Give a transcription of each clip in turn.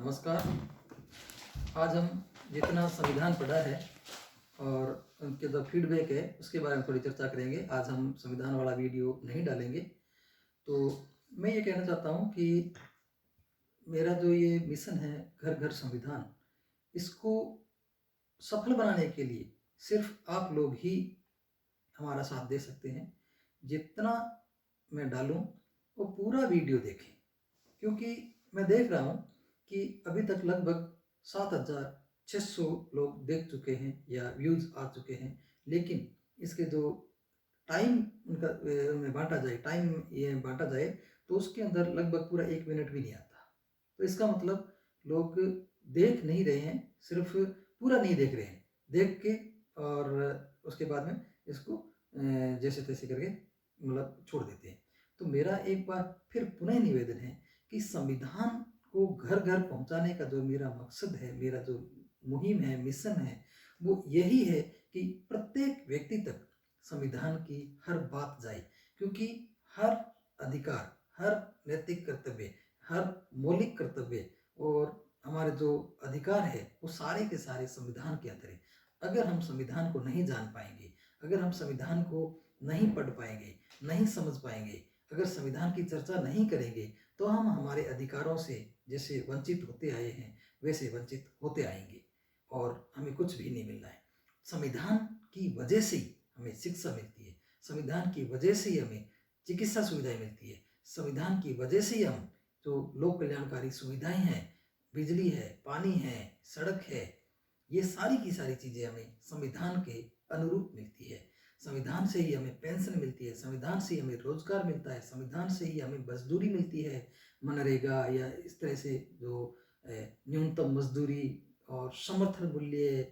नमस्कार। आज हम जितना संविधान पढ़ा है और उनके जो फीडबैक है उसके बारे में थोड़ी चर्चा करेंगे। आज हम संविधान वाला वीडियो नहीं डालेंगे। तो मैं ये कहना चाहता हूँ कि मेरा जो ये मिशन है घर घर संविधान, इसको सफल बनाने के लिए सिर्फ आप लोग ही हमारा साथ दे सकते हैं। जितना मैं डालूँ वो पूरा वीडियो देखें, क्योंकि मैं देख रहा हूँ कि अभी तक लगभग 7,600 लोग देख चुके हैं या व्यूज़ आ चुके हैं, लेकिन इसके जो टाइम उनका उनमें बांटा जाए, टाइम ये बांटा जाए तो उसके अंदर लगभग पूरा 1 मिनट भी नहीं आता। तो इसका मतलब लोग देख नहीं रहे हैं, सिर्फ पूरा नहीं देख रहे हैं, देख के और उसके बाद में इसको जैसे तैसे करके मतलब छोड़ देते हैं। तो मेरा एक बार फिर पुनः निवेदन है कि संविधान को घर घर पहुंचाने का जो मेरा मकसद है, मेरा जो मुहिम है, मिशन है, वो यही है कि प्रत्येक व्यक्ति तक संविधान की हर बात जाए, क्योंकि हर अधिकार, हर नैतिक कर्तव्य, हर मौलिक कर्तव्य और हमारे जो अधिकार है वो सारे के सारे संविधान के अंदर है। अगर हम संविधान को नहीं जान पाएंगे, अगर हम संविधान को नहीं पढ़ पाएंगे, नहीं समझ पाएंगे, अगर संविधान की चर्चा नहीं करेंगे तो हम हमारे अधिकारों से जैसे वंचित होते आए हैं वैसे वंचित होते आएंगे और हमें कुछ भी नहीं मिलना है। संविधान की वजह से ही हमें शिक्षा मिलती है, संविधान की वजह से ही हमें चिकित्सा सुविधाएं मिलती है, संविधान की वजह से ही हम जो लोक कल्याणकारी सुविधाएं हैं, बिजली है, पानी है, सड़क है, ये सारी की सारी चीज़ें हमें संविधान के अनुरूप मिलती है। संविधान से ही हमें पेंशन मिलती है, संविधान से ही हमें रोजगार मिलता है, संविधान से ही हमें मजदूरी मिलती है, मनरेगा या इस तरह से जो न्यूनतम मजदूरी और समर्थन मूल्य,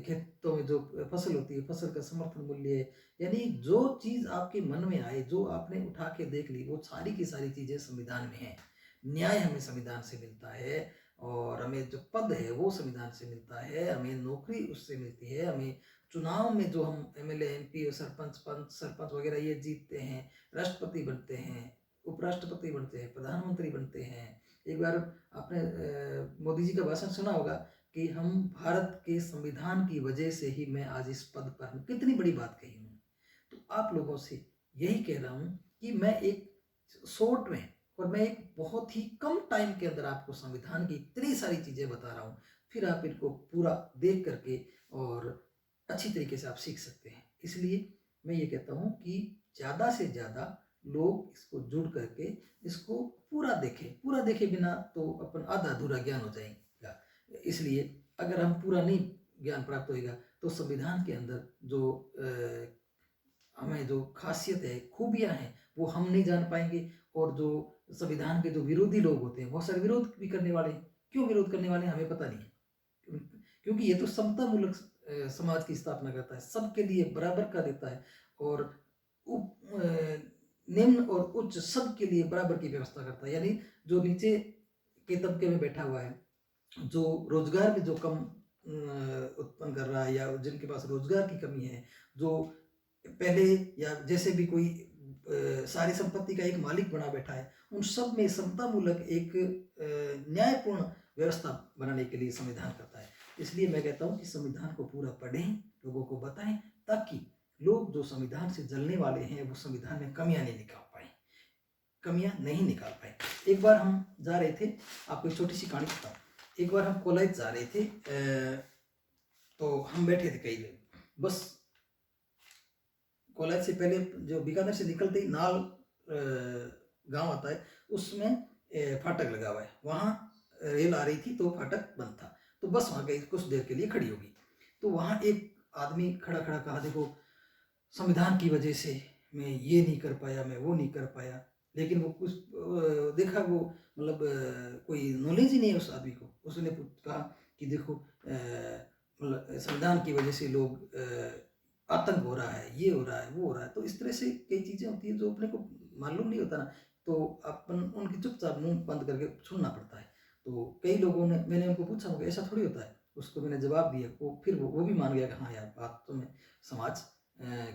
खेतों में जो फसल होती है फसल का समर्थन मूल्य, यानी जो चीज़ आपके मन में आए, जो आपने उठा के देख ली, वो सारी की सारी चीज़ें संविधान में हैं। न्याय हमें संविधान से मिलता है और हमें जो पद है वो संविधान से मिलता है, हमें नौकरी उससे मिलती है, हमें चुनाव में जो हम एमएलए, एमपी और सरपंच वगैरह ये जीतते हैं, राष्ट्रपति बनते हैं, उपराष्ट्रपति बनते हैं, प्रधानमंत्री बनते हैं। एक बार आपने मोदी जी का भाषण सुना होगा कि हम भारत के संविधान की वजह से ही मैं आज इस पद पर हूँ। कितनी बड़ी बात कही उन्होंने। तो आप लोगों से यही कह रहा हूँ कि मैं एक शॉर्ट में और मैं एक बहुत ही कम टाइम के अंदर आपको संविधान की इतनी सारी चीज़ें बता रहा हूँ, फिर आप इनको पूरा देख करके और अच्छी तरीके से आप सीख सकते हैं। इसलिए मैं ये कहता हूँ कि ज़्यादा से ज़्यादा लोग इसको जुड़ करके इसको पूरा देखे बिना तो अपन आधा अधूरा ज्ञान हो जाएगा। इसलिए अगर हम पूरा नहीं ज्ञान प्राप्त होएगा तो संविधान के अंदर जो हमें जो खासियत है, खूबियाँ हैं, वो हम नहीं जान पाएंगे। और जो संविधान के जो विरोधी लोग होते हैं, बहुत सारे विरोध भी करने वाले हैं। क्यों विरोध करने वाले हैं हमें पता नहीं है, क्योंकि ये तो समता मूलक समाज की स्थापना करता है, सबके लिए बराबर का देता है और निम्न और उच्च सबके लिए बराबर की व्यवस्था करता है। यानी जो नीचे के तबके में बैठा हुआ है, जो रोजगार में जो कम उत्पन्न कर रहा है या जिनके पास रोजगार की कमी है, जो पहले या जैसे भी कोई सारी संपत्ति का एक मालिक बना बैठा है, उन सब में समतामूलक एक न्यायपूर्ण व्यवस्था बनाने के लिए संविधान करता है। इसलिए मैं कहता हूँ कि संविधान को पूरा पढ़ें, लोगों को बताएं, ताकि लोग जो संविधान से जलने वाले हैं वो संविधान में कमियां नहीं निकाल पाए। एक बार हम जा रहे थे, आपको एक छोटी सी कहानी बताऊँ। एक बार हम कॉलेज जा रहे थे, तो हम बैठे थे कई लोग, बस कॉलेज से पहले जो बीकानेर से निकलते ही नाल गांव आता है, उसमें फाटक लगा हुआ है, वहाँ रेल आ रही थी तो फाटक बंद था, तो बस वहाँ गई, कुछ देर के लिए खड़ी होगी। तो वहाँ एक आदमी खड़ा कहा, देखो संविधान की वजह से मैं ये नहीं कर पाया, मैं वो नहीं कर पाया। लेकिन वो कुछ देखा, वो मतलब कोई नॉलेज ही नहीं है उस आदमी को। उसने कहा कि देखो मतलब संविधान की वजह से लोग आतंक हो रहा है, ये हो रहा है, वो हो रहा है। तो इस तरह से कई चीज़ें होती हैं जो अपने को मालूम नहीं होता ना, तो अपन उनकी चुपचाप मुंह बंद करके सुनना पड़ता है। तो कई लोगों ने, मैंने उनको पूछा, मुझे ऐसा थोड़ी होता है, उसको मैंने जवाब दिया, वो फिर वो भी मान गया कि हाँ यार, बात तो मैं समाज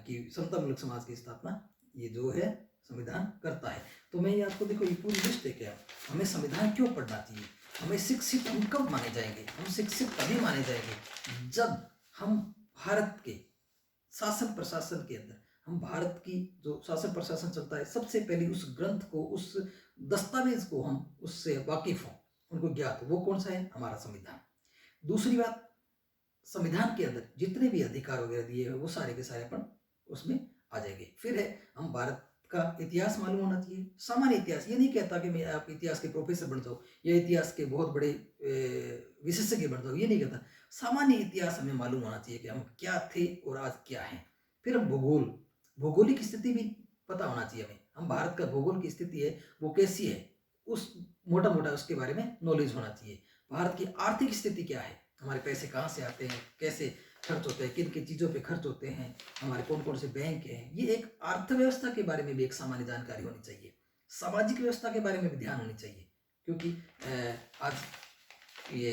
की समतामूलक समाज की स्थापना ये जो है संविधान करता है। तो मैं ये आपको, देखो ये पूरी लिस्ट है क्या, हमें संविधान क्यों पढ़ना चाहिए। हमें शिक्षित हम कब माने जाएंगे? हम शिक्षित तभी माने जाएंगे जब हम भारत के शासन प्रशासन के अंदर, हम भारत की जो शासन प्रशासन चलता है, सबसे पहले उस ग्रंथ को, उस दस्तावेज को हम उससे वाकिफ हों, उनको ज्ञात हो। वो कौन सा है? हमारा संविधान। दूसरी बात, संविधान के अंदर जितने भी अधिकार वगैरह दिए हैं वो सारे के सारे अपन उसमें आ जाएंगे। फिर है, हम भारत का इतिहास मालूम होना चाहिए, सामान्य इतिहास। ये नहीं कहता कि मैं आप इतिहास के प्रोफेसर बन जाओ या इतिहास के बहुत बड़े विशेषज्ञ बन जाओ, ये नहीं कहता। सामान्य इतिहास हमें मालूम होना चाहिए कि हम क्या थे और आज क्या हैं। फिर हम भूगोल, भौगोलिक स्थिति भी पता होना चाहिए हमें। हम भारत का भूगोल की स्थिति है वो कैसी है, उस मोटा मोटा उसके बारे में नॉलेज होना चाहिए। भारत की आर्थिक स्थिति क्या है, हमारे पैसे कहाँ से आते हैं, कैसे खर्च होते हैं, किन किन चीज़ों पे खर्च होते हैं, हमारे कौन कौन से बैंक हैं। ये एक अर्थव्यवस्था के बारे में भी एक सामान्य जानकारी होनी चाहिए। सामाजिक व्यवस्था के बारे में भी ध्यान होनी चाहिए, क्योंकि आज ये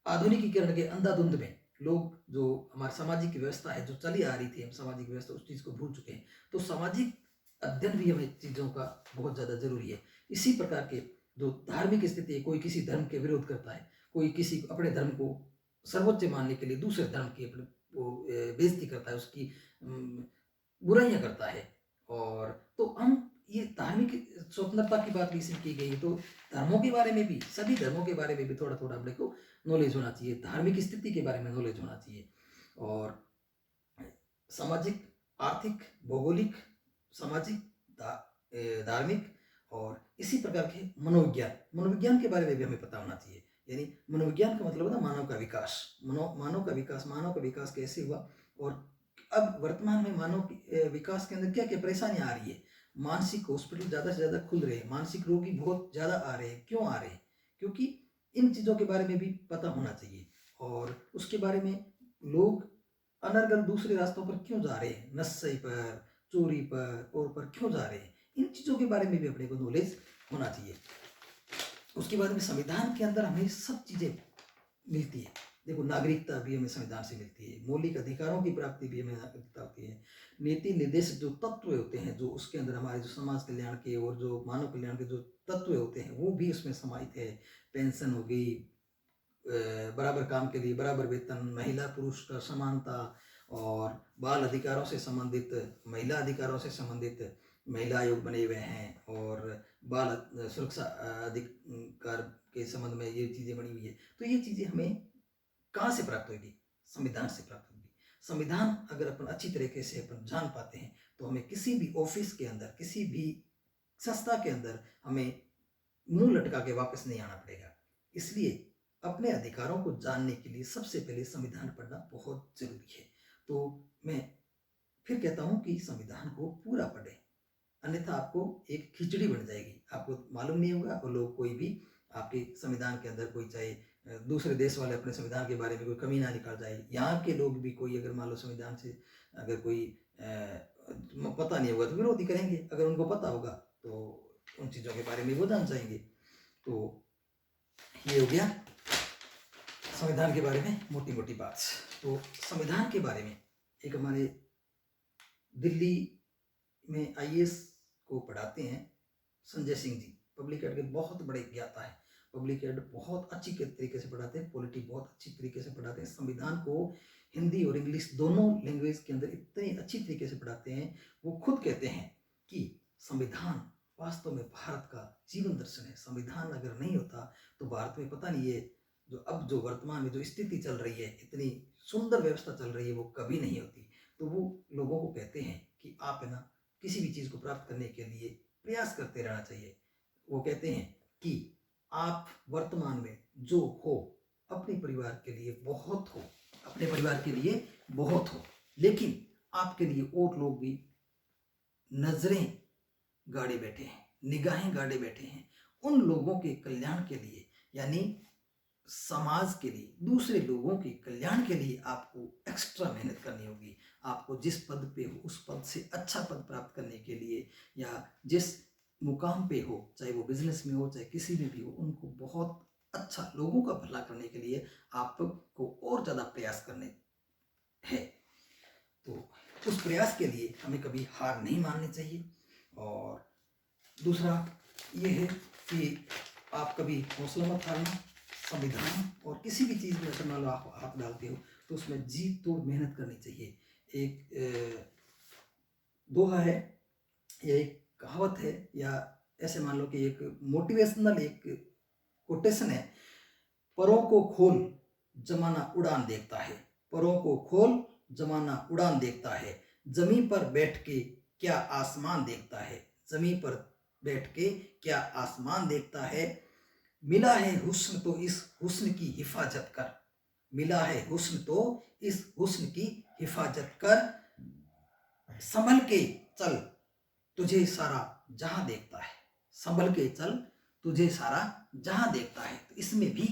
आधुनिकीकरण के अंधाधुंध में लोग, जो हमारी सामाजिक व्यवस्था है जो चली आ रही थी, हम सामाजिक व्यवस्था उस चीज़ को भूल चुके हैं। तो सामाजिक अध्ययन भी हमें चीज़ों का बहुत ज़्यादा जरूरी है। इसी प्रकार के जो धार्मिक स्थिति है, कोई किसी धर्म के विरोध करता है, कोई किसी अपने धर्म को सर्वोच्च मानने के लिए दूसरे धर्म की अपने वो बेइज्जती करता है, उसकी बुराइयां करता है। और तो हम ये धार्मिक स्वतंत्रता की बात भी इसमें की गई है, तो धर्मों के बारे में भी, सभी धर्मों के बारे में भी थोड़ा थोड़ा अपने को नॉलेज होना चाहिए, धार्मिक स्थिति के बारे में नॉलेज होना चाहिए। और सामाजिक, आर्थिक, भौगोलिक, सामाजिक, धार्मिक, और इसी प्रकार के मनोविज्ञान, मनोविज्ञान के बारे में भी हमें पता होना चाहिए। यानी मनोविज्ञान का मतलब होता है मानव का विकास, मानव का विकास कैसे हुआ, और अब वर्तमान में मानव विकास के अंदर क्या क्या परेशानियां आ रही है। मानसिक हॉस्पिटल ज़्यादा से ज़्यादा खुल रहे हैं, मानसिक रोगी बहुत ज़्यादा आ रहे हैं। क्यों आ रहे हैं? क्योंकि इन चीज़ों के बारे में भी पता होना चाहिए। और उसके बारे में लोग अनर्गल दूसरे रास्तों पर क्यों जा रहे हैं, नशे पर, चोरी पर और पर क्यों जा रहे हैं, इन चीज़ों के बारे में भी अपने को नॉलेज होना चाहिए। उसके बाद में संविधान के अंदर हमें सब चीज़ें मिलती है। देखो, नागरिकता भी हमें संविधान से मिलती है, मौलिक अधिकारों की प्राप्ति भी हमें नागरिकता होती है, नीति निर्देशक जो तत्व होते हैं, जो उसके अंदर हमारे जो समाज कल्याण के और जो मानव कल्याण के जो तत्व होते हैं वो भी उसमें समाहित है। पेंशन हो गई, बराबर काम के लिए बराबर वेतन, महिला पुरुष का समानता, और बाल अधिकारों से संबंधित, महिला अधिकारों से संबंधित महिला आयोग बने हुए हैं, और बाल सुरक्षा अधिकार के संबंध में ये चीज़ें बनी हुई है। तो ये चीज़ें हमें कहाँ से प्राप्त होगी? संविधान से प्राप्त होगी। संविधान अगर अपन अच्छी तरीके से अपन जान पाते हैं तो हमें किसी भी ऑफिस के अंदर, किसी भी संस्था के अंदर हमें मुंह लटका के वापस नहीं आना पड़ेगा। इसलिए अपने अधिकारों को जानने के लिए सबसे पहले संविधान पढ़ना बहुत जरूरी है। तो मैं फिर कहता हूँ कि संविधान को पूरा पढ़ें, अन्यथा आपको एक खिचड़ी बन जाएगी, आपको मालूम नहीं होगा। और लोग, कोई भी आपके संविधान के अंदर, कोई चाहे दूसरे देश वाले अपने संविधान के बारे में कोई कमी ना निकाल जाए, यहाँ के लोग भी कोई अगर मान लो संविधान से अगर कोई पता नहीं होगा तो विरोध ही करेंगे, अगर उनको पता होगा तो उन चीज़ों के बारे में वो जान जाएंगे। तो ये हो गया संविधान के बारे में मोटी मोटी बात। तो संविधान के बारे में एक हमारे दिल्ली में आईएएस को पढ़ाते हैं संजय सिंह जी, पब्लिक एड के बहुत बड़े ज्ञाता है, पब्लिक एड बहुत अच्छी तरीके से पढ़ाते हैं, पॉलिटी बहुत अच्छी तरीके से पढ़ाते हैं, संविधान को हिंदी और इंग्लिश दोनों लैंग्वेज के अंदर इतनी अच्छी तरीके से पढ़ाते हैं। वो खुद कहते हैं कि संविधान वास्तव में भारत का जीवन दर्शन है। संविधान अगर नहीं होता तो भारत में पता नहीं, ये जो अब जो वर्तमान में जो स्थिति चल रही है, इतनी सुंदर व्यवस्था चल रही है, वो कभी नहीं होती। तो वो लोगों को कहते हैं कि आप है ना, किसी भी चीज़ को प्राप्त करने के लिए प्रयास करते रहना चाहिए। वो कहते हैं कि आप वर्तमान में जो हो, अपने परिवार के लिए बहुत हो, अपने परिवार के लिए बहुत हो, लेकिन आपके लिए और लोग भी नजरें गाड़े बैठे हैं, निगाहें गाड़े बैठे हैं। उन लोगों के कल्याण के लिए, यानी समाज के लिए, दूसरे लोगों के कल्याण के लिए आपको एक्स्ट्रा मेहनत करनी होगी। आपको जिस पद पे हो उस पद से अच्छा पद प्राप्त करने के लिए, या जिस मुकाम पे हो, चाहे वो बिजनेस में हो चाहे किसी में भी हो, उनको बहुत अच्छा लोगों का भला करने के लिए आपको और ज़्यादा प्रयास करने हैं। तो उस प्रयास के लिए हमें कभी हार नहीं माननी चाहिए। और दूसरा ये है कि आप कभी हौसला मत हारना। संविधान और किसी भी चीज़ में अगर मान लो आप हाथ डालते हो तो उसमें जी तोड़ मेहनत करनी चाहिए। एक दोहा है या एक कहावत है या ऐसे मान लो कि एक मोटिवेशनल एक कोटेशन है, परों को खोल जमाना उड़ान देखता है, परों को खोल जमाना उड़ान देखता है, जमीन पर बैठ के क्या आसमान देखता है, जमीन पर बैठ के क्या आसमान देखता है, मिला है हुस्न तो इस हुस्न की हिफाजत कर, मिला है हुस्न तो इस हुस्न की हिफाजत कर, संभल के चल तुझे सारा जहां देखता है, संभल के चल तुझे सारा जहां देखता है। तो इसमें भी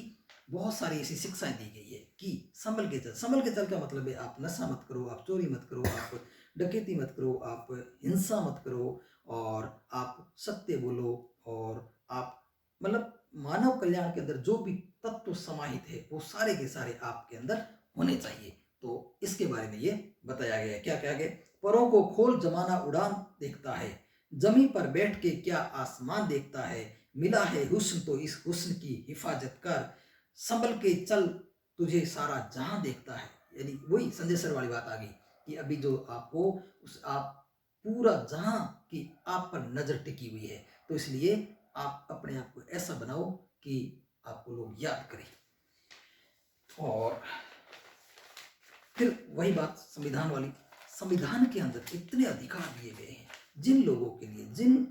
बहुत सारी ऐसी शिक्षाएं दी गई है कि संभल के चल। संभल के चल का मतलब है आप नशा मत करो, आप चोरी मत करो, आप डकैती मत करो, आप हिंसा मत करो, और आप सत्य बोलो, और आप मतलब मानव कल्याण के अंदर जो भी तत्व समाहित है वो सारे के सारे आपके अंदर होने चाहिए। तो इसके बारे में ये बताया गया है। क्या क्या गया? परों को खोल जमाना उड़ान देखता है, जमीन पर बैठ के क्या आसमान देखता है, मिला है हुस्न तो इस हुस्न की हिफाजत कर, संभल के चल तुझे सारा जहां देखता है। यानी वही संजय सर वाली बात आ गई कि अभी जो आपको उस आप पूरा जहां की आप पर नजर टिकी हुई है, तो इसलिए आप अपने आप को ऐसा बनाओ कि आपको लोग याद करें। और फिर वही बात संविधान वाली, संविधान के अंदर इतने अधिकार दिए गए हैं जिन लोगों के लिए, जिन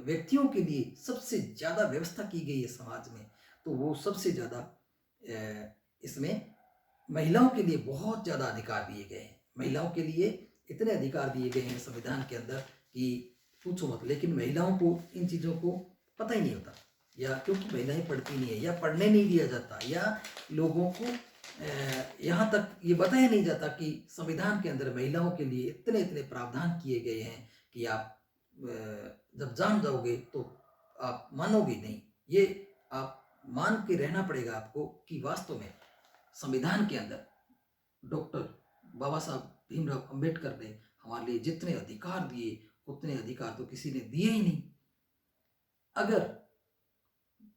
व्यक्तियों के लिए सबसे ज़्यादा व्यवस्था की गई है समाज में, तो वो सबसे ज़्यादा इसमें महिलाओं के लिए बहुत ज़्यादा अधिकार दिए गए हैं। महिलाओं के लिए इतने अधिकार दिए गए हैं संविधान के अंदर कि पूछो मत। लेकिन महिलाओं को इन चीज़ों को पता ही नहीं होता, या क्योंकि महिलाएं पढ़ती नहीं है, या पढ़ने नहीं दिया जाता, या लोगों को यहाँ तक ये बताया नहीं जाता कि संविधान के अंदर महिलाओं के लिए इतने इतने प्रावधान किए गए हैं कि आप जब जान जाओगे तो आप मानोगे नहीं। ये आप मान के रहना पड़ेगा आपको कि वास्तव में संविधान के अंदर डॉक्टर बाबा साहब भीमराव अंबेडकर ने हमारे लिए जितने अधिकार दिए उतने अधिकार तो किसी ने दिए ही नहीं। अगर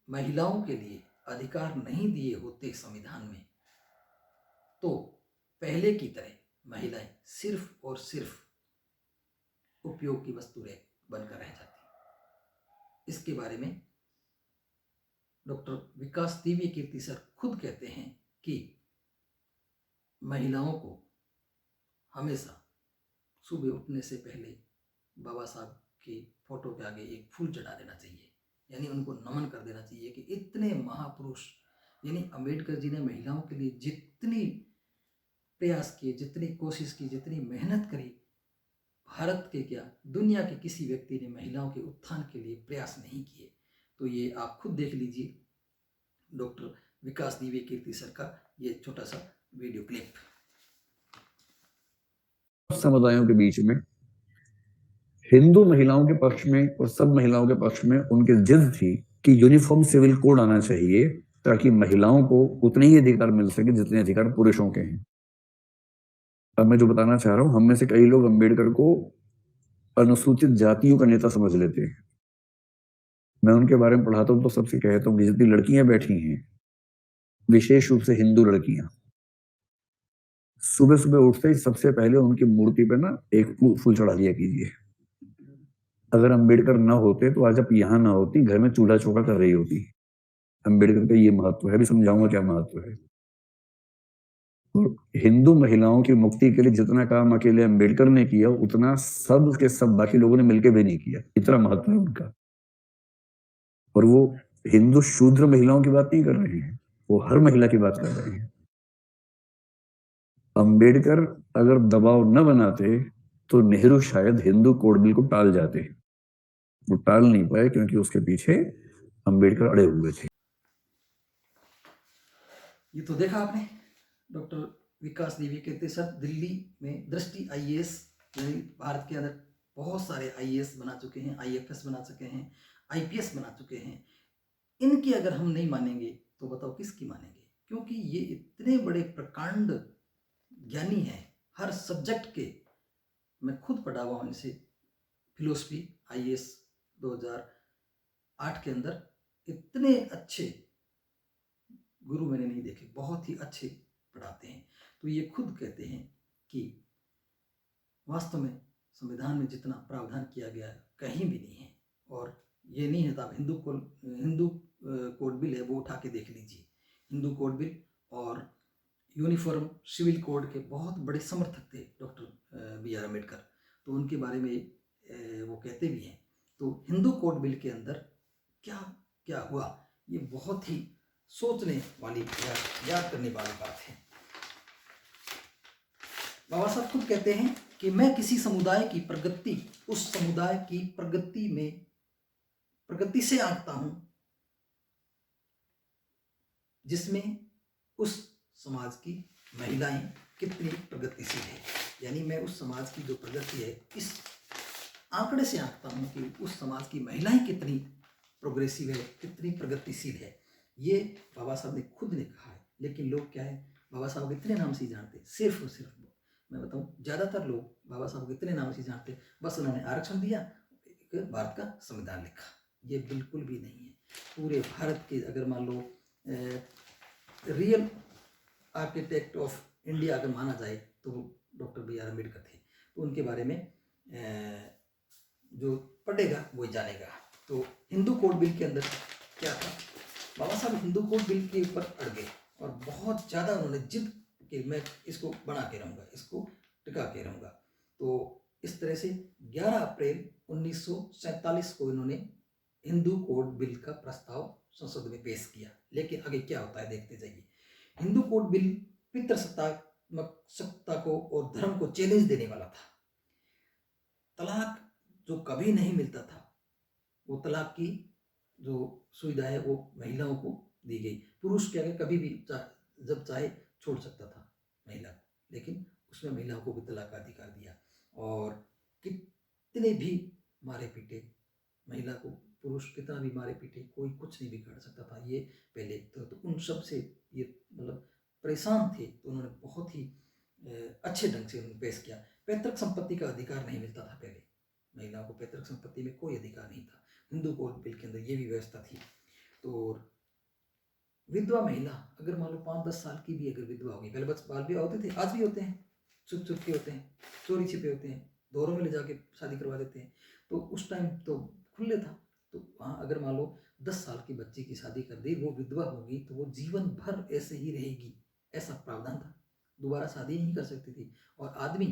महिलाओं के लिए अधिकार नहीं दिए होते संविधान में, तो पहले की तरह महिलाएं सिर्फ और सिर्फ उपयोग की वस्तु बनकर रह जाती। इसके बारे में डॉक्टर विकास दिव्य कीर्ति सर खुद कहते हैं कि महिलाओं को हमेशा सुबह उठने से पहले बाबा साहब की फोटो के आगे एक फूल चढ़ा देना चाहिए, यानी उनको नमन कर देना चाहिए कि इतने महापुरुष, यानी अंबेडकर जी ने महिलाओं के लिए जितनी प्रयास किए, जितनी कोशिश की, जितनी मेहनत करी, भारत के क्या दुनिया के किसी व्यक्ति ने महिलाओं के उत्थान के लिए प्रयास नहीं किए। तो ये आप खुद देख लीजिए डॉक्टर विकास दिव्य कीर्ति सर का ये छोटा सा वीडियो क्लिप। समुदायों के बीच में हिंदू महिलाओं के पक्ष में और सब महिलाओं के पक्ष में उनकी जिद थी कि यूनिफॉर्म सिविल कोड आना चाहिए ताकि महिलाओं को उतने ही अधिकार मिल सके जितने अधिकार पुरुषों के हैं। अब मैं जो बताना चाह रहा हूं, हम में से कई लोग अंबेडकर को अनुसूचित जातियों का नेता समझ लेते हैं। मैं उनके बारे में पढ़ाता हूं तो सबसे कहता हूं कि जितनी लड़कियां बैठी हैं, विशेष रूप से हिंदू लड़कियां, सुबह सुबह उठते ही सबसे पहले उनकी मूर्ति पे ना एक फूल चढ़ा दिया कीजिए। अगर अंबेडकर ना होते तो आज आप यहाँ ना होती, घर में चूल्हा चौका कर रही होती। अंबेडकर का ये महत्व है, अभी समझाऊंगा क्या महत्व है। और हिंदू महिलाओं की मुक्ति के लिए जितना काम अकेले अंबेडकर ने किया, उतना सब के सब बाकी लोगों ने मिलकर भी नहीं किया। इतना महत्व है उनका। और वो हिंदू शूद्र महिलाओं की बात नहीं कर रहे हैं, वो हर महिला की बात कर रहे हैं। अंबेडकर अगर दबाव न बनाते तो नेहरू शायद हिंदू कोड बिल को टाल जाते। वो टाल नहीं पाए क्योंकि उसके पीछे अंबेडकर अड़े हुए थे। ये तो देखा आपने, डॉक्टर विकास दिव्य कीर्ति सर दिल्ली में दृष्टि आईएएस, यानी भारत के अंदर बहुत सारे आईएएस बना चुके हैं, आईएफएस बना चुके हैं, आईपीएस बना चुके हैं। इनकी अगर हम नहीं मानेंगे तो बताओ किसकी मानेंगे? क्योंकि ये इतने बड़े प्रकांड ज्ञानी हैं हर सब्जेक्ट के। मैं खुद पढ़ा हुआ हूँ इनसे, फिलोसफी आईएएस 2000 8 के अंदर इतने अच्छे गुरु मैंने नहीं देखे, बहुत ही अच्छे पढ़ाते हैं। तो ये खुद कहते हैं कि वास्तव में संविधान में जितना प्रावधान किया गया है कहीं भी नहीं है। और ये नहीं है तो आप हिंदू कोड बिल है वो उठा के देख लीजिए। हिंदू कोड बिल और यूनिफॉर्म सिविल कोड के बहुत बड़े समर्थक थे डॉक्टर बी आर अम्बेडकर, तो उनके बारे में वो कहते भी हैं। तो हिंदू कोड बिल के अंदर क्या क्या हुआ, ये बहुत ही सोचने वाली या याद करने वाली बात है। बाबा साहब खुद कहते हैं कि मैं किसी समुदाय की प्रगति उस समुदाय की प्रगति से आंकता हूं जिसमें उस समाज की महिलाएं कितनी प्रगतिशील है। यानी मैं उस समाज की जो प्रगति है इस आंकड़े से आंकता हूं कि उस समाज की महिलाएं कितनी प्रोग्रेसिव है, कितनी प्रगतिशील है। ये बाबा साहब ने खुद ने कहा है। लेकिन लोग क्या है, बाबा साहब को इतने नाम से ही जानते, सिर्फ और सिर्फ मैं बताऊं ज़्यादातर लोग बाबा साहब को इतने नाम से जानते, बस उन्होंने आरक्षण दिया, एक भारत का संविधान लिखा। ये बिल्कुल भी नहीं है। पूरे भारत के अगर मान लो रियल आर्किटेक्ट ऑफ इंडिया अगर माना जाए तो डॉक्टर बी आर अम्बेडकर थे। तो उनके बारे में जो पढ़ेगा वो जानेगा। तो हिंदू कोड बिल के अंदर क्या था, बाबा साहब हिंदू कोड बिल के ऊपर अड़ गए और बहुत ज़्यादा उन्होंने जिद कि मैं इसको बना के रहूँगा, इसको टिका के रहूँगा। तो इस तरह से 11 अप्रैल 1947 को इन्होंने हिंदू कोड बिल का प्रस्ताव संसद में पेश किया। लेकिन आगे क्या होता है देखते जाइए। हिंदू कोड बिल पितृसत्तात्मक सत्ता को और धर्म को चैलेंज देने वाला था। तलाक जो कभी नहीं मिलता था, वो तलाक की जो सुविधा है वो महिलाओं को दी गई। पुरुष क्या है, कभी भी जब चाहे छोड़ सकता था महिला को, लेकिन उसमें महिलाओं को भी तलाक का अधिकार दिया। और कितने भी मारे पीटे महिला को, पुरुष कितना भी मारे पीटे, कोई कुछ नहीं बिगाड़ सकता था। ये पहले तो उन सब से ये मतलब परेशान थे। तो उन्होंने बहुत ही अच्छे ढंग से उन्होंने पेश किया। पैतृक संपत्ति का अधिकार नहीं मिलता था पहले, महिलाओं को पैतृक संपत्ति में कोई अधिकार नहीं था। हिंदू कोड बिल के अंदर ये भी व्यवस्था थी। तो विधवा महिला अगर मान लो 5-10 साल की भी अगर विधवा होगी, पहले बस बाल विवाह होते थे, आज भी होते हैं, छुप छुप के होते हैं, चोरी छिपे होते हैं, दोरों में ले जाके शादी करवा देते हैं। तो उस टाइम तो खुले था। तो वहाँ अगर मान लो 10 साल की बच्ची की शादी कर दी, वो विधवा होगी तो वो जीवन भर ऐसे ही रहेगी, ऐसा प्रावधान था। दोबारा शादी नहीं कर सकती थी। और आदमी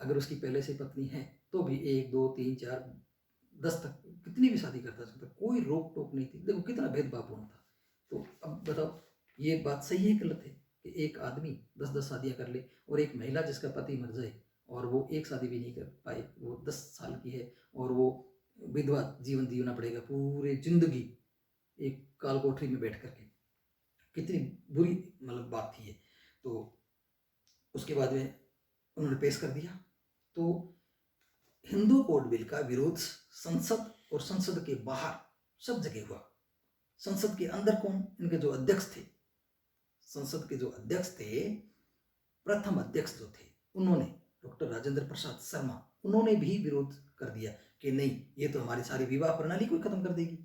अगर उसकी पहले से पत्नी है तो भी 1, 2, 3, 4, 10 तक कितनी भी शादी करता सकता, कोई रोक टोक नहीं थी। देखो कितना भेदभावपूर्ण था। तो अब बताओ ये बात सही है गलत है कि एक आदमी 10-10 शादियां कर ले और एक महिला जिसका पति मर जाए और वो एक शादी भी नहीं कर पाए, वो 10 साल की है और वो विधवा जीवन जीना पड़ेगा पूरे जिंदगी एक काल कोठरी में बैठ करके, कितनी बुरी मतलब बात थी ये। तो उसके बाद में उन्होंने पेश कर दिया। तो हिंदू कोड बिल का विरोध संसद और संसद के बाहर सब जगह हुआ। संसद के अंदर कौन, इनके जो अध्यक्ष थे, संसद के जो अध्यक्ष थे, प्रथम अध्यक्ष जो थे, उन्होंने डॉक्टर राजेंद्र प्रसाद शर्मा, उन्होंने भी विरोध कर दिया कि नहीं, ये तो हमारी सारी विवाह प्रणाली को खत्म कर देगी,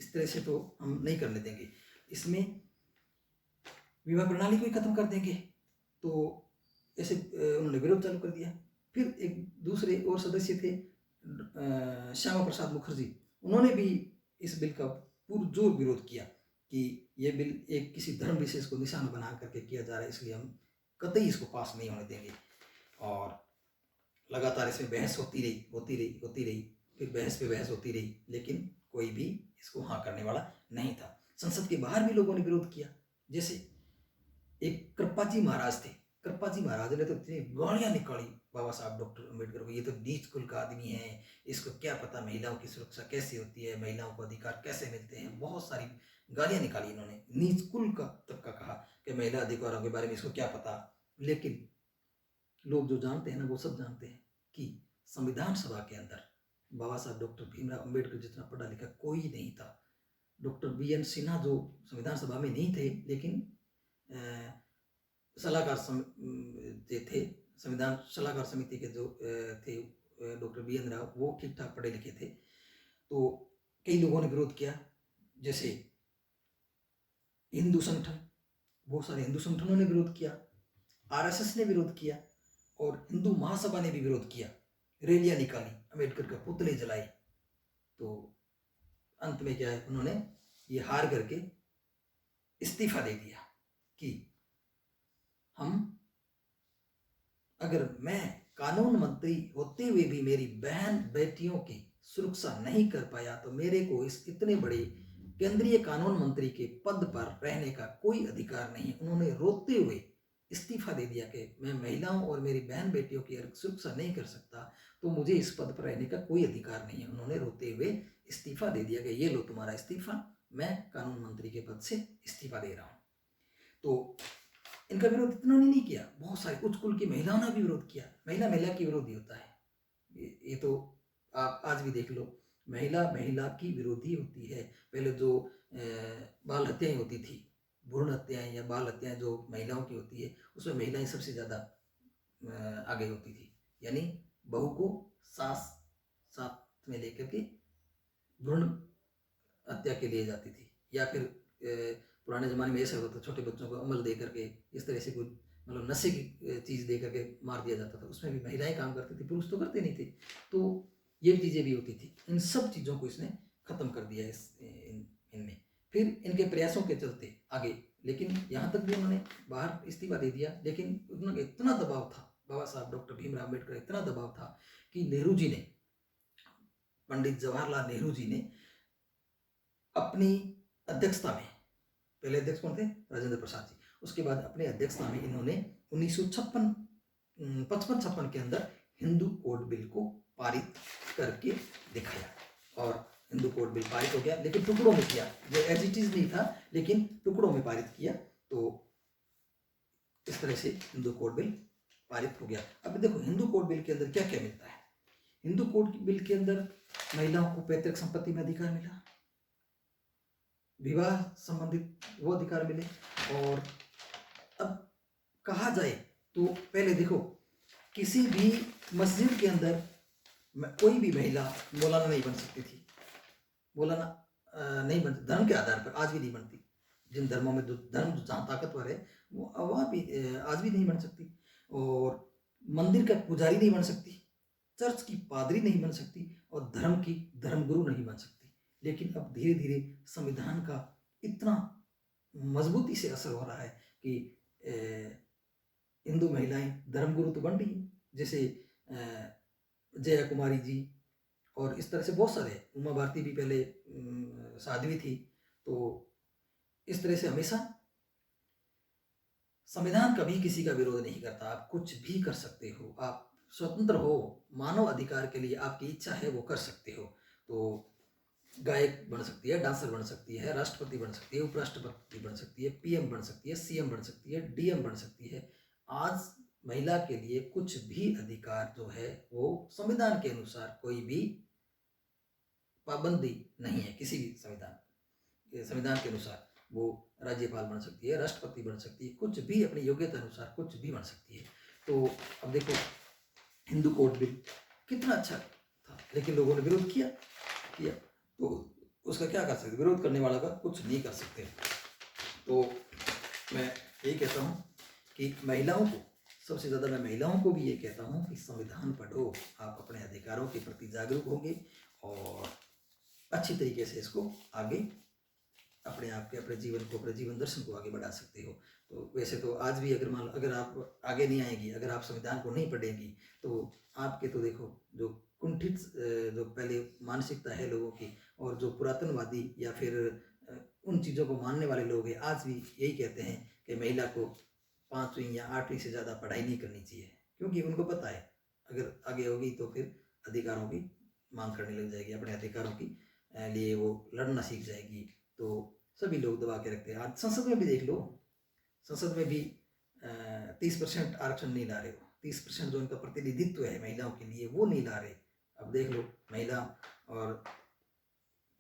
इस तरह से तो हम नहीं करने देंगे, इसमें विवाह प्रणाली को ही खत्म कर देंगे। तो ऐसे उन्होंने विरोध चालू कर दिया। फिर एक दूसरे और सदस्य थे श्यामा प्रसाद मुखर्जी, उन्होंने भी इस बिल का पुरजोर विरोध किया कि ये बिल एक किसी धर्म विशेष को निशाना बना करके किया जा रहा है, इसलिए हम कतई इसको पास नहीं होने देंगे। और लगातार इसमें बहस होती रही, फिर बहस पे बहस होती रही, लेकिन कोई भी इसको हाँ करने वाला नहीं था। संसद के बाहर भी लोगों ने विरोध किया। जैसे एक कृपाजी महाराज थे, कृपाजी महाराज ने तो इतनी गालियां निकाली बाबा साहब डॉक्टर अम्बेडकर को, ये तो नीच कुल का आदमी है, इसको क्या पता महिलाओं की सुरक्षा कैसे होती है, महिलाओं को अधिकार कैसे मिलते हैं, बहुत सारी गालियां निकाली इन्होंने, नीच कुल का तक का कहा कि महिला अधिकारों के बारे में इसको क्या पता। लेकिन लोग जो जानते हैं ना, वो सब जानते हैं कि संविधान सभा के अंदर बाबा साहब डॉक्टर भीमराव अम्बेडकर जितना पढ़ा लिखा कोई नहीं था। डॉक्टर BN सिन्हा जो संविधान सभा में नहीं थे, लेकिन सलाहकार थे, संविधान सलाहकार समिति के जो थे डॉक्टर BN राव, वो ठीक ठाक पढ़े लिखे थे। तो कई लोगों ने विरोध किया, जैसे हिंदू संगठन, बहुत सारे हिंदू संगठनों ने विरोध किया, आरएसएस ने विरोध किया और हिंदू महासभा ने भी विरोध किया, रैलियां निकाली, अम्बेडकर का पुतले जलाए। तो अंत में क्या है, उन्होंने ये हार करके इस्तीफा दे दिया कि अगर मैं कानून मंत्री होते हुए भी मेरी बहन बेटियों की सुरक्षा नहीं कर पाया तो मेरे को इस इतने बड़े केंद्रीय कानून मंत्री के पद पर रहने का कोई अधिकार नहीं। उन्होंने रोते हुए इस्तीफा दे दिया कि मैं महिलाओं और मेरी बहन बेटियों की अगर सुरक्षा नहीं कर सकता तो मुझे इस पद पर रहने का कोई अधिकार नहीं है। उन्होंने रोते हुए इस्तीफा दे दिया कि ये लो तुम्हारा इस्तीफा, मैं कानून मंत्री के पद से इस्तीफा दे रहा हूँ। तो इनका विरोध इतना नहीं किया, बहुत सारे उच्च कुल की महिलाओं ने भी विरोध किया। महिला की विरोधी होता है, ये तो आप आज भी देख लो, महिला की विरोधी होती है। पहले जो बाल हत्याएं होती थी, भ्रूण हत्याएं या बाल हत्याएं जो महिलाओं की होती है, उसमें महिलाएं सबसे ज़्यादा आगे होती थी। यानी बहू को सास साथ में लेकर के भ्रूण हत्या के लिए जाती थी, या फिर पुराने ज़माने में ऐसा होता था, छोटे बच्चों को अमल दे करके इस तरह से कोई मतलब नशे की चीज़ दे करके मार दिया जाता था। उसमें भी महिलाएं काम करती थी, पुरुष तो करते नहीं थे। तो ये चीज़ें भी होती थी। इन सब चीज़ों को इसने ख़त्म कर दिया इनमें। फिर इनके प्रयासों के चलते आगे, लेकिन यहाँ तक भी उन्होंने बाहर इस्तीफा दे दिया, लेकिन उनका इतना दबाव था, बाबा साहब डॉक्टर भीमराव अम्बेडकर, इतना दबाव था कि नेहरू जी ने, पंडित जवाहरलाल नेहरू जी ने अपनी अध्यक्षता में, पहले अध्यक्ष कौन थे, राजेंद्र प्रसाद जी, उसके बाद अपने अध्यक्षता में इन्होंने 1955 के अंदर हिंदू कोड बिल को पारित करके दिखाया और हिंदू कोड बिल पारित हो गया, लेकिन टुकड़ों में किया, जो एज इट इज नहीं था लेकिन टुकड़ों में पारित किया। तो इस तरह से हिंदू कोड बिल पारित हो गया। अब देखो हिंदू कोड बिल के अंदर क्या क्या मिलता है। हिंदू कोड बिल के अंदर महिलाओं को पैतृक संपत्ति में अधिकार मिला, विवाह संबंधित वो अधिकार मिले। और अब कहा जाए तो पहले देखो, किसी भी मस्जिद के अंदर कोई भी महिला मौलाना नहीं बन सकती थी, मौलाना नहीं बन, धर्म के आधार पर आज भी नहीं बनती। जिन धर्मों में धर्म जहाँ ताकतवर है वो वहाँ भी आज भी नहीं बन सकती। और मंदिर का पुजारी नहीं बन सकती, चर्च की पादरी नहीं बन सकती, और धर्म की धर्मगुरु नहीं बन सकती। लेकिन अब धीरे धीरे संविधान का इतना मजबूती से असर हो रहा है कि हिंदू महिलाएं धर्मगुरु तो बन रही हैं, जैसे जया कुमारी जी, और इस तरह से बहुत सारे, उमा भारती भी पहले साध्वी थी। तो इस तरह से हमेशा संविधान कभी किसी का विरोध नहीं करता, आप कुछ भी कर सकते हो, आप स्वतंत्र हो, मानव अधिकार के लिए आपकी इच्छा है वो कर सकते हो। तो गायक बन सकती है, डांसर बन सकती है, राष्ट्रपति बन सकती है, उपराष्ट्रपति बन सकती है, पीएम बन सकती है, सीएम बन सकती है, डीएम बन सकती है। आज महिला के लिए कुछ भी अधिकार जो है वो संविधान के अनुसार कोई भी पाबंदी नहीं है। किसी भी संविधान के अनुसार वो राज्यपाल बन सकती है, राष्ट्रपति बन सकती है, कुछ भी अपनी योग्यता अनुसार कुछ भी बन सकती है। तो अब देखो हिंदू कोड बिल कितना अच्छा था, लेकिन लोगों ने विरोध किया, तो उसका क्या कर सकते, विरोध करने वाला का कुछ नहीं कर सकते। तो मैं यही कहता हूँ कि महिलाओं को, सबसे ज़्यादा मैं महिलाओं को भी ये कहता हूँ कि संविधान पढ़ो, आप अपने अधिकारों के प्रति जागरूक होंगे और अच्छी तरीके से इसको आगे अपने आप के, अपने जीवन को, अपने जीवन दर्शन को आगे बढ़ा सकते हो। तो वैसे तो आज भी अगर आप आगे नहीं आएंगी, अगर आप संविधान को नहीं पढ़ेंगी, तो आपके तो देखो जो कुंठित जो पहले मानसिकता है लोगों की, और जो पुरातनवादी या फिर उन चीज़ों को मानने वाले लोग हैं, आज भी यही कहते हैं कि महिला को 5वीं या 8वीं से ज़्यादा पढ़ाई नहीं करनी चाहिए, क्योंकि उनको पता है अगर आगे होगी तो फिर अधिकारों की मांग करने लग जाएगी, अपने अधिकारों की लिए वो लड़ना सीख जाएगी। तो सभी लोग दबा के रखते हैं। आज संसद में भी देख लो, संसद में भी 30% आरक्षण नहीं ला रहे हो, 30% जो उनका प्रतिनिधित्व है महिलाओं के लिए वो नहीं ला रहे। अब देख लो महिला और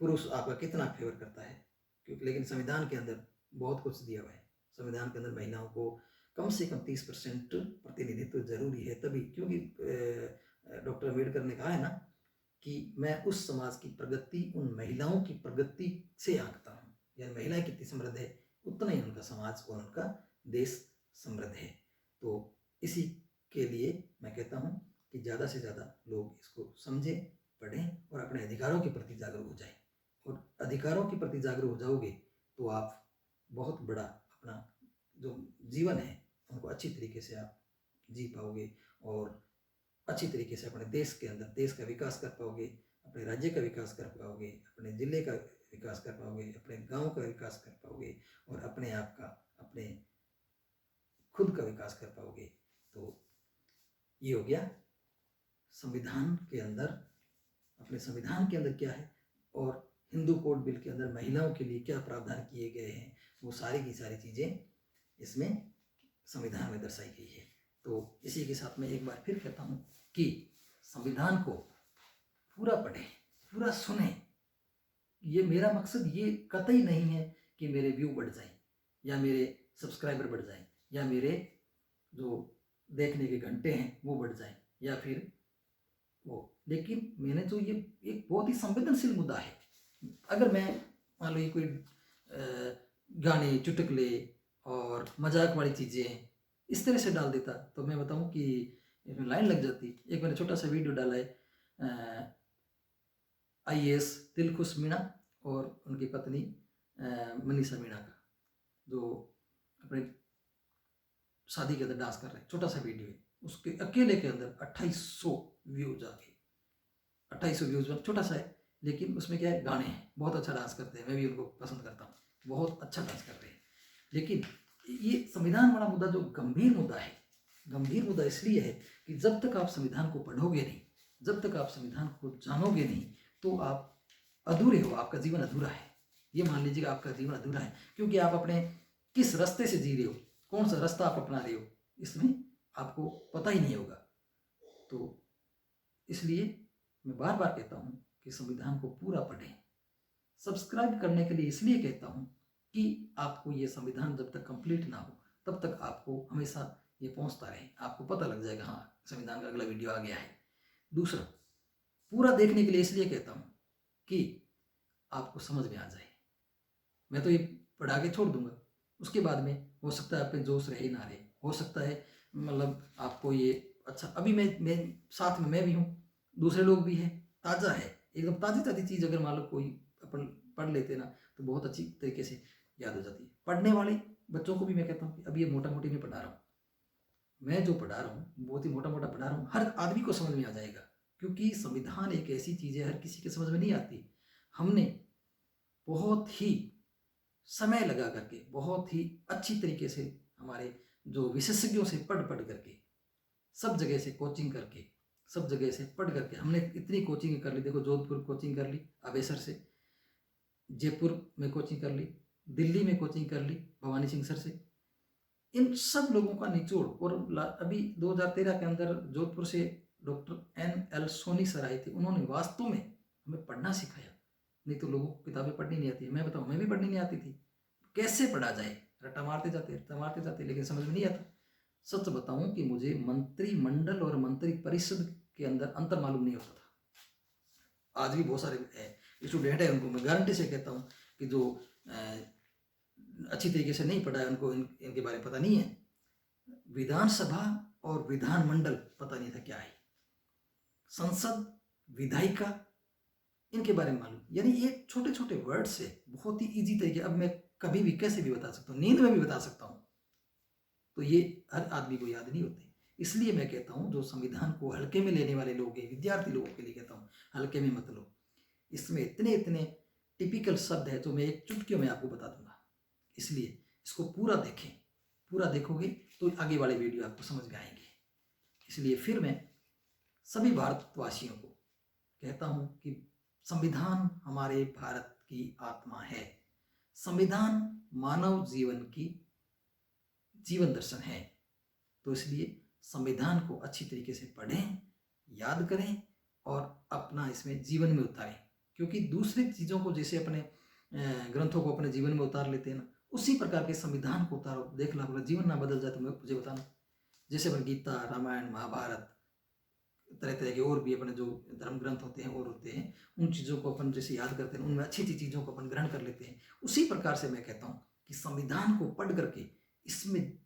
पुरुष आपका कितना फेवर करता है, क्योंकि लेकिन संविधान के अंदर बहुत कुछ दिया हुआ है। संविधान के अंदर महिलाओं को कम से कम 30% प्रतिनिधित्व जरूरी है, तभी, क्योंकि डॉक्टर अम्बेडकर ने कहा है ना कि मैं उस समाज की प्रगति, उन महिलाओं की प्रगति से आंकता हूँ। यानी महिलाएं कितनी समृद्ध है, उतना ही उनका समाज और उनका देश समृद्ध है। तो इसी के लिए मैं कहता हूँ कि ज़्यादा से ज़्यादा लोग इसको समझें, पढ़ें और अपने अधिकारों के प्रति जागरूक हो जाएं। और अधिकारों के प्रति जागरूक हो जाओगे तो आप बहुत बड़ा अपना जो जीवन है उनको अच्छी तरीके से आप जी पाओगे और अच्छी तरीके से अपने देश के अंदर देश का विकास कर पाओगे, अपने राज्य का विकास कर पाओगे, अपने ज़िले का विकास कर पाओगे, अपने गांव का विकास कर पाओगे और अपने आप का, अपने खुद का विकास कर पाओगे। तो ये हो गया संविधान के अंदर, अपने संविधान के अंदर क्या है और हिंदू कोड बिल के अंदर महिलाओं के लिए क्या प्रावधान किए गए हैं, वो सारी की सारी चीज़ें इसमें संविधान में दर्शाई गई है। तो इसी के साथ मैं एक बार फिर कहता हूँ कि संविधान को पूरा पढ़ें, पूरा सुने। ये मेरा मकसद ये कतई नहीं है कि मेरे व्यू बढ़ जाएं या मेरे सब्सक्राइबर बढ़ जाएं या मेरे जो देखने के घंटे हैं वो बढ़ जाएं या फिर वो, लेकिन मैंने जो ये एक बहुत ही संवेदनशील मुद्दा है, अगर मैं मान लो ये कोई गाने, चुटकुले और मजाक वाली चीज़ें इस तरह से डाल देता तो मैं बताऊं कि इसमें लाइन लग जाती। एक मैंने छोटा सा वीडियो डाला है IAS दिलखुश मीणा और उनकी पत्नी मनीषा मीणा का, जो अपने शादी के अंदर डांस कर रहे हैं, छोटा सा वीडियो है, उसके अकेले के अंदर 2800 व्यूज आ गए। 2800 व्यूज में छोटा सा है, लेकिन उसमें क्या है, गाने हैं, बहुत अच्छा डांस करते हैं, मैं भी उनको पसंद करता हूँ, बहुत अच्छा डांस कर रहे हैं। लेकिन ये संविधान वाला मुद्दा जो गंभीर मुद्दा है, गंभीर मुद्दा इसलिए है कि जब तक आप संविधान को पढ़ोगे नहीं, जब तक आप संविधान को जानोगे नहीं, तो आप अधूरे हो, आपका जीवन अधूरा है। ये मान लीजिएगा आपका जीवन अधूरा है, क्योंकि आप अपने किस रास्ते से जी रहे हो, कौन सा रास्ता आप अपना रहे हो, इसमें आपको पता ही नहीं होगा। तो इसलिए मैं बार बार कहता हूँ कि संविधान को पूरा पढ़ें। सब्सक्राइब करने के लिए इसलिए कहता हूँ कि आपको ये संविधान जब तक कंप्लीट ना हो तब तक आपको हमेशा ये पहुँचता रहे, आपको पता लग जाएगा हाँ संविधान का अगला वीडियो आ गया है। दूसरा, पूरा देखने के लिए इसलिए कहता हूँ कि आपको समझ में आ जाए। मैं तो ये पढ़ा के छोड़ दूंगा, उसके बाद में हो सकता है आप पे जोश रहे ना रहे, हो सकता है मतलब आपको ये अच्छा, अभी मैं साथ में मैं भी हूँ, दूसरे लोग भी हैं, ताज़ा है, एकदम ताज़ी ताज़ी चीज़ अगर मान लो कोई अपन पढ़ लेते ना तो बहुत अच्छी तरीके से याद हो जाती है। पढ़ने वाले बच्चों को भी मैं कहता हूँ कि अभी ये मोटा मोटी मैं पढ़ा रहा हूँ, मैं जो पढ़ा रहा हूँ बहुत ही मोटा मोटा पढ़ा रहा हूँ, हर आदमी को समझ में आ जाएगा, क्योंकि संविधान एक ऐसी चीज़ है हर किसी के समझ में नहीं आती। हमने बहुत ही समय लगा करके, बहुत ही अच्छी तरीके से हमारे जो विशेषज्ञों से पढ़ करके, सब जगह से कोचिंग करके, सब जगह से पढ़ करके हमने इतनी कोचिंग कर ली। देखो जोधपुर कोचिंग कर ली अबेसर से, जयपुर में कोचिंग कर ली, दिल्ली में कोचिंग कर ली भवानी सिंह सर से। इन सब लोगों का निचोड़, और अभी 2013 के अंदर जोधपुर से डॉक्टर NL सोनी सर आए थे, उन्होंने वास्तव में हमें पढ़ना सिखाया। नहीं तो लोगों को किताबें पढ़नी नहीं आती, मैं बताऊँ मैं भी पढ़नी नहीं आती थी, कैसे पढ़ा जाए, रट्टा मारते जाते लेकिन समझ में नहीं आता। सच बताऊं कि मुझे मंत्रिमंडल और मंत्री परिषद के अंदर अंतर मालूम नहीं होता था। आज भी बहुत सारे स्टूडेंट है, उनको मैं गारंटी से कहता हूं कि जो अच्छी तरीके से नहीं पढ़ा है उनको इनके बारे में पता नहीं है। विधानसभा और विधानमंडल पता नहीं था क्या है, संसद, विधायिका, इनके बारे में मालूम। यानी ये छोटे छोटे वर्ड्स है, बहुत ही इजी तरीके, अब मैं कभी भी कैसे भी बता सकता हूँ, नींद में भी बता सकता हूँ, तो ये हर आदमी को याद नहीं होते। इसलिए मैं कहता हूँ जो संविधान को हल्के में लेने वाले लोग हैं, विद्यार्थी लोगों के लिए कहता हूँ हल्के में मत लो। इसमें इतने इतने टिपिकल शब्द है जो मैं एक चुटकियों में आपको बता दूंगा, इसलिए इसको पूरा देखें। पूरा देखोगे तो आगे वाले वीडियो आपको समझ में आएंगे। इसलिए फिर मैं सभी भारतवासियों को कहता हूँ कि संविधान हमारे भारत की आत्मा है, संविधान मानव जीवन की जीवन दर्शन है। तो इसलिए संविधान को अच्छी तरीके से पढ़ें, याद करें और अपना इसमें जीवन में उतारें, क्योंकि दूसरी चीज़ों को जैसे अपने ग्रंथों को अपने जीवन में उतार लेते हैं ना, उसी प्रकार के संविधान को उतारो। देख लो, अगर जीवन ना बदल जाए तो मुझे बताना। जैसे अपन गीता, रामायण, महाभारत, तरह तरह के और भी अपने जो धर्म ग्रंथ होते हैं और होते हैं, उन चीज़ों को अपन जैसे याद करते हैं, उनमें अच्छी अच्छी चीज़ों को अपन ग्रहण कर लेते हैं। उसी प्रकार से मैं कहता हूँ कि संविधान को पढ़ करके इसमें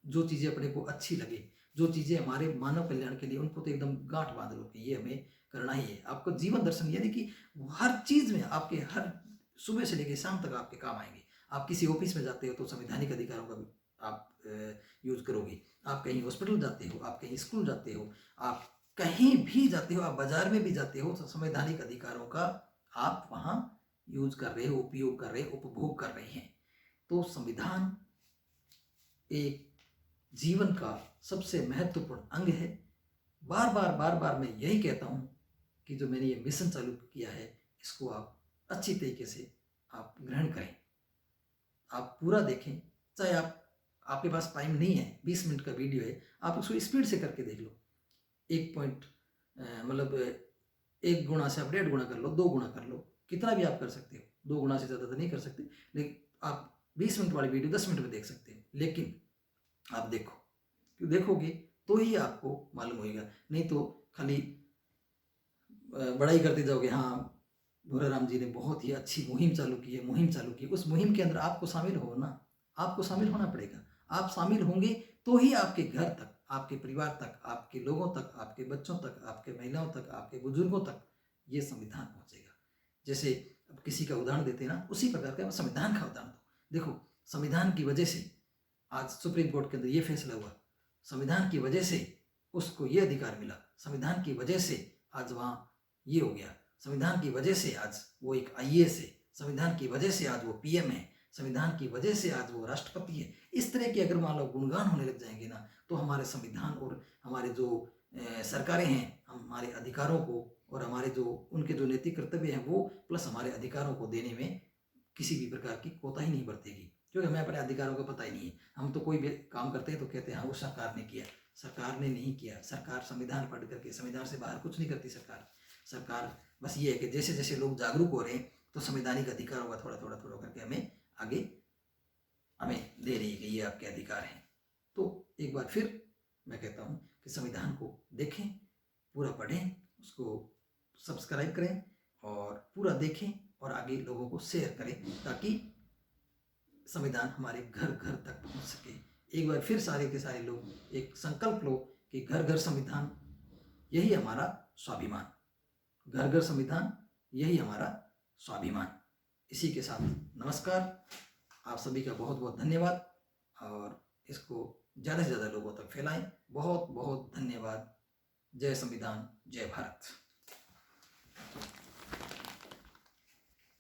जो चीज़ें अपने को अच्छी लगे, जो चीज़ें हमारे मानव कल्याण के लिए, उनको तो एकदम गांठ बांध लो कि ये हमें करना ही है। आपको जीवन दर्शन यानी कि हर चीज़ में आपके हर सुबह से लेकर शाम तक आपके काम आएंगे। आप किसी ऑफिस में जाते हो तो संवैधानिक अधिकारों का भी आप यूज करोगे। आप कहीं हॉस्पिटल जाते हो, आप कहीं स्कूल जाते हो, आप कहीं भी जाते हो, आप बाजार में भी जाते हो, तो संवैधानिक अधिकारों का आप वहाँ यूज कर रहे हो, उपयोग कर रहे हो, उपभोग कर रहे हैं। तो संविधान एक जीवन का सबसे महत्वपूर्ण अंग है। बार बार मैं यही कहता हूँ कि जो मैंने ये मिशन चालू किया है, इसको आप अच्छी तरीके से आप ग्रहण करें, आप पूरा देखें। चाहे आपके पास टाइम नहीं है, 20 मिनट का वीडियो है, आप उसको स्पीड से करके देख लो। 1 पॉइंट मतलब 1 गुणा से आप 1.5 गुणा कर लो, 2 गुणा कर लो, कितना भी आप कर सकते हो। 2 गुणा से ज़्यादा तो नहीं कर सकते, लेकिन आप 20 मिनट वाली वीडियो 10 मिनट में देख सकते हो। लेकिन आप देखो, क्यों देखोगे तो ही आपको मालूम होएगा, नहीं तो खाली बड़ाई करते जाओगे। हाँ, भूराराम जी ने बहुत ही अच्छी मुहिम चालू की है, मुहिम चालू की। उस मुहिम के अंदर आपको शामिल हो ना, आपको शामिल होना पड़ेगा। आप शामिल होंगे तो ही आपके घर तक, आपके परिवार तक, आपके लोगों तक, आपके बच्चों तक, आपके महिलाओं तक, आपके बुजुर्गों तक ये संविधान पहुंचेगा। जैसे अब किसी का उदाहरण देते हैं ना, उसी प्रकार का संविधान का उदाहरण दो। देखो, संविधान की वजह से आज सुप्रीम कोर्ट के अंदर ये फैसला हुआ, संविधान की वजह से उसको ये अधिकार मिला, संविधान की वजह से आज वहाँ ये हो गया, संविधान की वजह से आज वो एक IAS है, संविधान की वजह से आज वो PM है, संविधान की वजह से आज वो राष्ट्रपति है। इस तरह के अगर मान लो गुणगान होने लग जाएंगे ना, तो हमारे संविधान और हमारे जो सरकारें हैं, हमारे अधिकारों को और हमारे जो उनके जो नैतिक कर्तव्य हैं वो प्लस हमारे अधिकारों को देने में किसी भी प्रकार की कोताही नहीं बरतेगी, क्योंकि हमें अपने अधिकारों का पता ही नहीं है। हम तो कोई भी काम करते हैं तो कहते हैं हाँ वो सरकार ने किया, सरकार ने नहीं किया। सरकार संविधान पढ़ करके, संविधान से बाहर कुछ नहीं करती सरकार बस ये है कि जैसे जैसे लोग जागरूक हो रहे हैं तो संवैधानिक अधिकारों का थोड़ा थोड़ा करके हमें आगे हमें दे रही है कि ये आपके अधिकार हैं। तो एक बार फिर मैं कहता हूँ कि संविधान को देखें, पूरा पढ़ें, उसको सब्सक्राइब करें और पूरा देखें और आगे लोगों को शेयर करें, ताकि संविधान हमारे घर घर तक पहुँच सके। एक बार फिर सारे के सारे लोग एक संकल्प लो कि घर घर संविधान, यही हमारा स्वाभिमान। घर घर संविधान, यही हमारा स्वाभिमान। इसी के साथ नमस्कार, आप सभी का बहुत बहुत धन्यवाद और इसको ज़्यादा से ज़्यादा लोगों तक फैलाएं। बहुत बहुत धन्यवाद। जय संविधान, जय भारत।